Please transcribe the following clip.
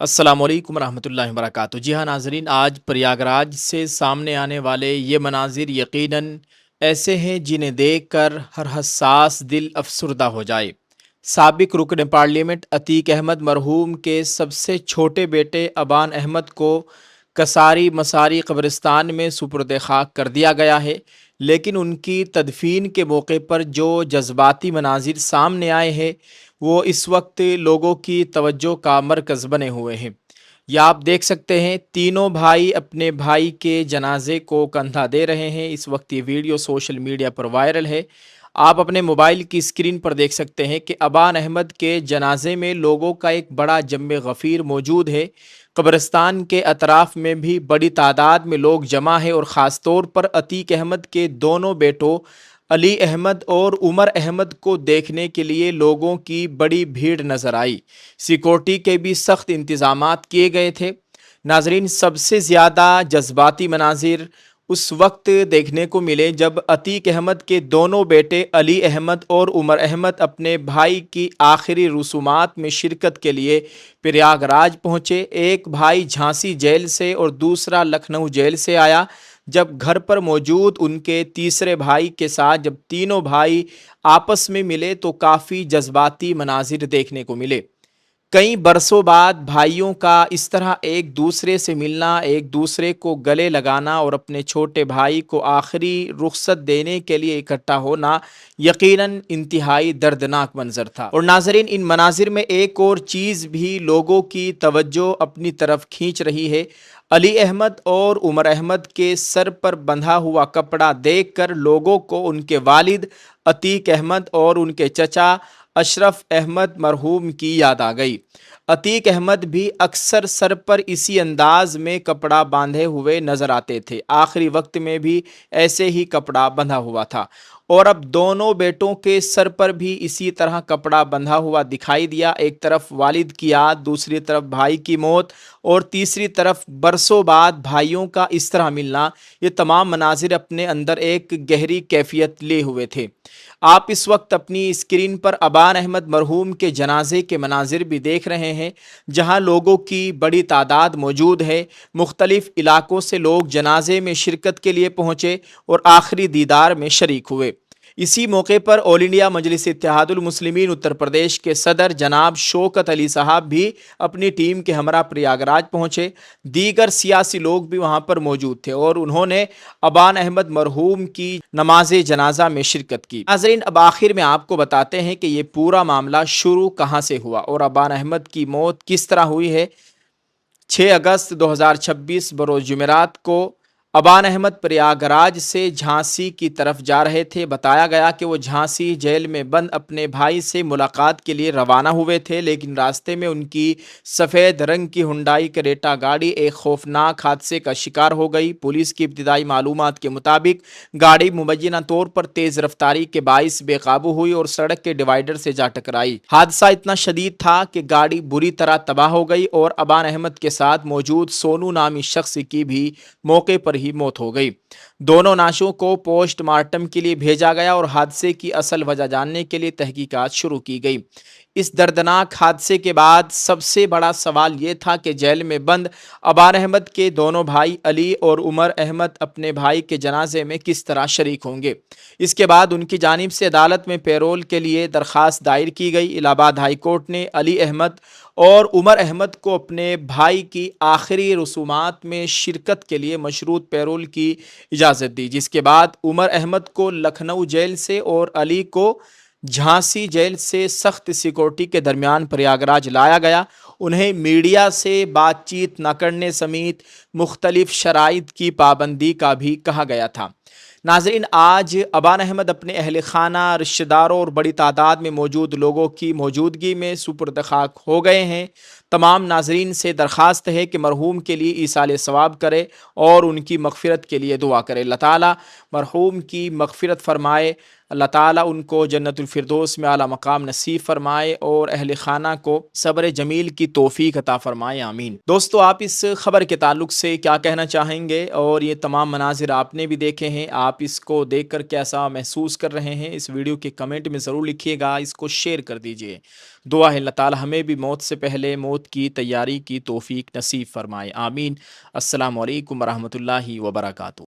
अस्सलाम वालेकुम रहमतुल्लाहि व बरकातुहू। जी हाँ नाज़रीन, आज प्रयागराज से सामने आने वाले ये मनाजिर यकीनन ऐसे हैं जिन्हें देख कर हर हसास दिल अफसुर्दा हो जाए। साबिक रुकन पार्लियामेंट अतीक अहमद मरहूम के सबसे छोटे बेटे अबान अहमद को कसारी मसारी कब्रिस्तान में सुपुर्द खाक कर दिया गया है, लेकिन उनकी तदफीन के मौके पर जो जज्बाती मनाजिर सामने आए हैं वो इस वक्त लोगों की तवज्जो का मरकज़ बने हुए हैं। या आप देख सकते हैं, तीनों भाई अपने भाई के जनाजे को कंधा दे रहे हैं। इस वक्त ये वीडियो सोशल मीडिया पर वायरल है। आप अपने मोबाइल की स्क्रीन पर देख सकते हैं कि अबान अहमद के जनाजे में लोगों का एक बड़ा जम्मे गफ़ीर मौजूद है। कब्रिस्तान के अतराफ़ में भी बड़ी तादाद में लोग जमा है और ख़ास तौर पर अतीक अहमद के दोनों बेटों अली अहमद और उमर अहमद को देखने के लिए लोगों की बड़ी भीड़ नज़र आई। सिक्योरिटी के भी सख्त इंतज़ामात किए गए थे। नाजरीन, सबसे ज़्यादा जज्बाती मनाजिर उस वक्त देखने को मिले जब अतीक अहमद के दोनों बेटे अली अहमद और उमर अहमद अपने भाई की आखिरी रसूमात में शिरकत के लिए प्रयागराज पहुँचे। एक भाई झांसी जेल से और दूसरा लखनऊ जेल से आया। जब घर पर मौजूद उनके तीसरे भाई के साथ जब तीनों भाई आपस में मिले तो काफ़ी जज्बाती मनाजिर देखने को मिले। कई बरसों बाद भाइयों का इस तरह एक दूसरे से मिलना, एक दूसरे को गले लगाना और अपने छोटे भाई को आखिरी रुखसत देने के लिए इकट्ठा होना यकीनन इंतहाई दर्दनाक मंजर था। और नाजरीन, इन मनाजिर में एक और चीज़ भी लोगों की तवज्जो अपनी तरफ खींच रही है। अली अहमद और उमर अहमद के सर पर बंधा हुआ कपड़ा देखकर लोगों को उनके वालिद अतीक अहमद और उनके चचा अशरफ अहमद मरहूम की याद आ गई। अतीक अहमद भी अक्सर सर पर इसी अंदाज में कपड़ा बांधे हुए नजर आते थे। आखिरी वक्त में भी ऐसे ही कपड़ा बंधा हुआ था और अब दोनों बेटों के सर पर भी इसी तरह कपड़ा बंधा हुआ दिखाई दिया। एक तरफ वालिद की याद, दूसरी तरफ भाई की मौत और तीसरी तरफ बरसों बाद भाइयों का इस तरह मिलना। ये तमाम मनाजिर अपने अंदर एक गहरी कैफियत लिए हुए थे। आप इस वक्त अपनी स्क्रीन पर अबान अहमद मरहूम के जनाजे के मनाजिर भी देख रहे हैं, जहां लोगों की बड़ी तादाद मौजूद है। मुख्तलिफ इलाकों से लोग जनाजे में शिरकत के लिए पहुँचे और आखिरी दीदार में शरीक हुए। इसी मौके पर ऑल इंडिया मजलिस इत्तेहादुल मुस्लिमीन उत्तर प्रदेश के सदर जनाब शौकत अली साहब भी अपनी टीम के हमरा प्रयागराज पहुँचे। दीगर सियासी लोग भी वहाँ पर मौजूद थे और उन्होंने अबान अहमद मरहूम की नमाज जनाजा में शिरकत की। नाज़रीन, अब आखिर में आपको बताते हैं कि ये पूरा मामला शुरू कहाँ से हुआ और अबान अहमद की मौत किस तरह हुई है। 6 अगस्त 2026 बरोज़ जुमेरात को अबान अहमद प्रयागराज से झांसी की तरफ जा रहे थे। बताया गया कि वो झांसी जेल में बंद अपने भाई से मुलाकात के लिए रवाना हुए थे, लेकिन रास्ते में उनकी सफ़ेद रंग की हुंडई क्रेटा गाड़ी एक खौफनाक हादसे का शिकार हो गई। पुलिस की इब्तिदाई मालूमात के मुताबिक गाड़ी मुबैना तौर पर तेज़ रफ्तारी के बाइस बेकाबू हुई और सड़क के डिवाइडर से जा टकराई। हादसा इतना शदीद था कि गाड़ी बुरी तरह तबाह हो गई और अबान अहमद के साथ मौजूद सोनू नामी शख्स की भी मौके पर ही मौत हो गई। दोनों नाशों को पोस्टमार्टम के लिए भेजा गया और हादसे की असल वजह जानने के लिए तहकीकात शुरू की गई। इस दर्दनाक हादसे के बाद सबसे बड़ा सवाल ये था कि जेल में बंद अबान अहमद के दोनों भाई अली और उमर अहमद अपने भाई के जनाजे में किस तरह शरीक होंगे। इसके बाद उनकी जानिब से अदालत में पैरोल के लिए दरख्वास्त दायर की गई। इलाहाबाद हाई कोर्ट ने अली अहमद और उमर अहमद को अपने भाई की आखिरी रसूमात में शिरकत के लिए मशरूत पैरोल की इजाज़त दी, जिसके बाद उमर अहमद को लखनऊ जेल से और अली को झांसी जेल से सख्त सिक्योरिटी के दरमियान प्रयागराज लाया गया। उन्हें मीडिया से बातचीत न करने समेत मुख्तलिफ शराइत की पाबंदी का भी कहा गया था। नाज़रीन, आज अबान अहमद अपने अहल खाना, रिश्तेदारों और बड़ी तादाद में मौजूद लोगों की मौजूदगी में सुपुर्द खाक हो गए हैं। तमाम नाजरीन से दरख्वास्त है कि मरहूम के लिए ईसाल सवाब करे और उनकी मगफ़िरत के लिए दुआ करे। अल्लाह ताला मरहूम की मगफ़िरत फ़रमाए, अल्लाह ताला उनको जन्नतुल फिरदौस में आला मकाम नसीब फरमाए और अहल खाना को सब्र जमील की तौफीक अता फरमाए, आमीन। दोस्तों, आप इस खबर के ताल्लुक से क्या कहना चाहेंगे और ये तमाम मनाजिर आपने भी देखे हैं, आप इसको देखकर कैसा महसूस कर रहे हैं, इस वीडियो के कमेंट में ज़रूर लिखिएगा, इसको शेयर कर दीजिए। دعا ہے اللہ تعالی ہمیں بھی موت سے پہلے موت کی تیاری کی توفیق نصیب فرمائے، آمین۔ السلام علیکم ورحمۃ اللہ وبرکاتہ۔